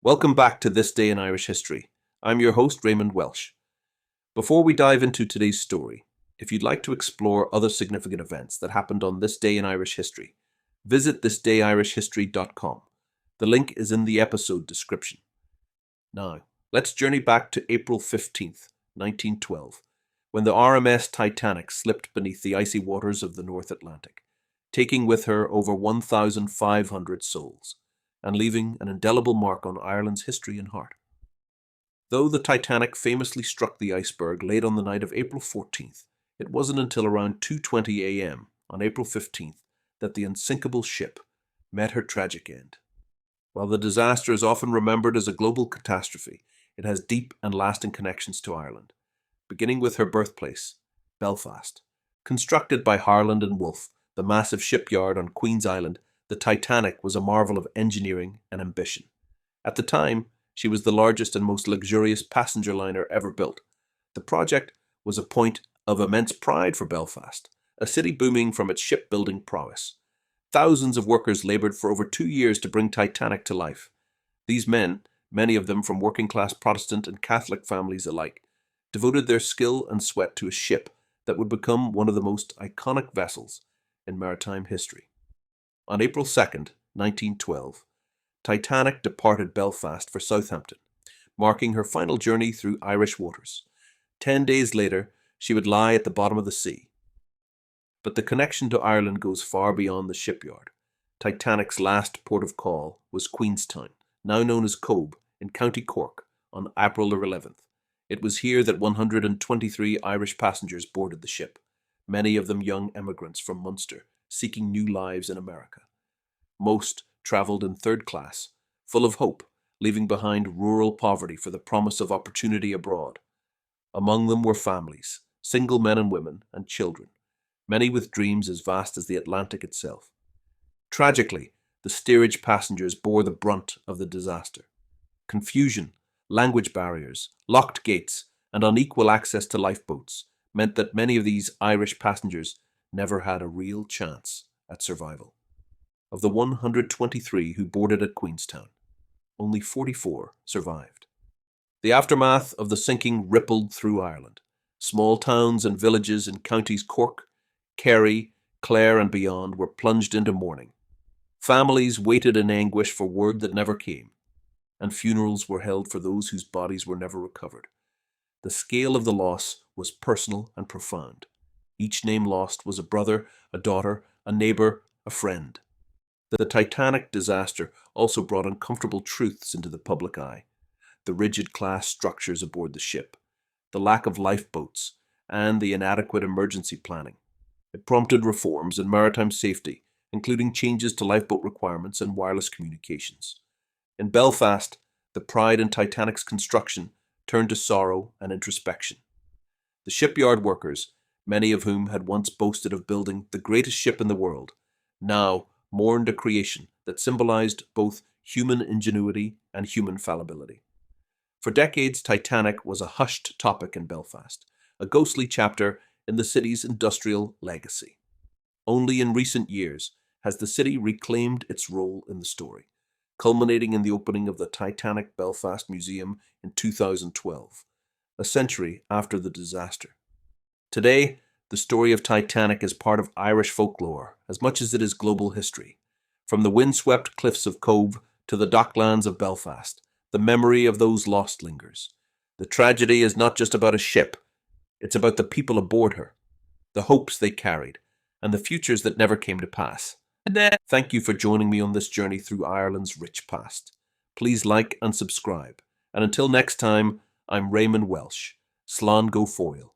Welcome back to This Day in Irish History. I'm your host, Raymond Welsh. Before we dive into today's story, if you'd like to explore other significant events that happened on this day in Irish history, visit thisdayirishhistory.com. The link is in the episode description. Now, let's journey back to April 15th, 1912, when the RMS Titanic slipped beneath the icy waters of the North Atlantic, taking with her over 1,500 souls, and leaving an indelible mark on Ireland's history and heart. Though the Titanic famously struck the iceberg late on the night of April 14th, it wasn't until around 2:20 a.m. on April 15th that the unsinkable ship met her tragic end. While the disaster is often remembered as a global catastrophe, it has deep and lasting connections to Ireland, beginning with her birthplace, Belfast. Constructed by Harland and Wolff, the massive shipyard on Queen's Island, the Titanic was a marvel of engineering and ambition. At the time, she was the largest and most luxurious passenger liner ever built. The project was a point of immense pride for Belfast, a city booming from its shipbuilding prowess. Thousands of workers laboured for over 2 years to bring Titanic to life. These men, many of them from working-class Protestant and Catholic families alike, devoted their skill and sweat to a ship that would become one of the most iconic vessels in maritime history. On April 2nd, 1912, Titanic departed Belfast for Southampton, marking her final journey through Irish waters. 10 days later, she would lie at the bottom of the sea. But the connection to Ireland goes far beyond the shipyard. Titanic's last port of call was Queenstown, now known as Cobh, in County Cork, on April 11th. It was here that 123 Irish passengers boarded the ship, many of them young emigrants from Munster, seeking new lives in America. Most travelled in third class, full of hope, leaving behind rural poverty for the promise of opportunity abroad. Among them were families, single men and women, and children, many with dreams as vast as the Atlantic itself. Tragically, the steerage passengers bore the brunt of the disaster. Confusion, language barriers, locked gates, and unequal access to lifeboats meant that many of these Irish passengers never had a real chance at survival. Of the 123 who boarded at Queenstown, only 44 survived. The aftermath of the sinking rippled through Ireland. Small towns and villages in counties Cork, Kerry, Clare and beyond were plunged into mourning. Families waited in anguish for word that never came, and funerals were held for those whose bodies were never recovered. The scale of the loss was personal and profound. Each name lost was a brother, a daughter, a neighbour, a friend. The Titanic disaster also brought uncomfortable truths into the public eye. The rigid class structures aboard the ship, the lack of lifeboats, and the inadequate emergency planning. It prompted reforms in maritime safety, including changes to lifeboat requirements and wireless communications. In Belfast, the pride in Titanic's construction turned to sorrow and introspection. The shipyard workers, many of whom had once boasted of building the greatest ship in the world, now mourned a creation that symbolized both human ingenuity and human fallibility. For decades, Titanic was a hushed topic in Belfast, a ghostly chapter in the city's industrial legacy. Only in recent years has the city reclaimed its role in the story, culminating in the opening of the Titanic Belfast Museum in 2012, a century after the disaster. Today, the story of Titanic is part of Irish folklore as much as it is global history. From the windswept cliffs of Cobh to the docklands of Belfast, the memory of those lost lingers. The tragedy is not just about a ship, it's about the people aboard her, the hopes they carried, and the futures that never came to pass. Thank you for joining me on this journey through Ireland's rich past. Please like and subscribe. And until next time, I'm Raymond Welsh. Slán go Foil.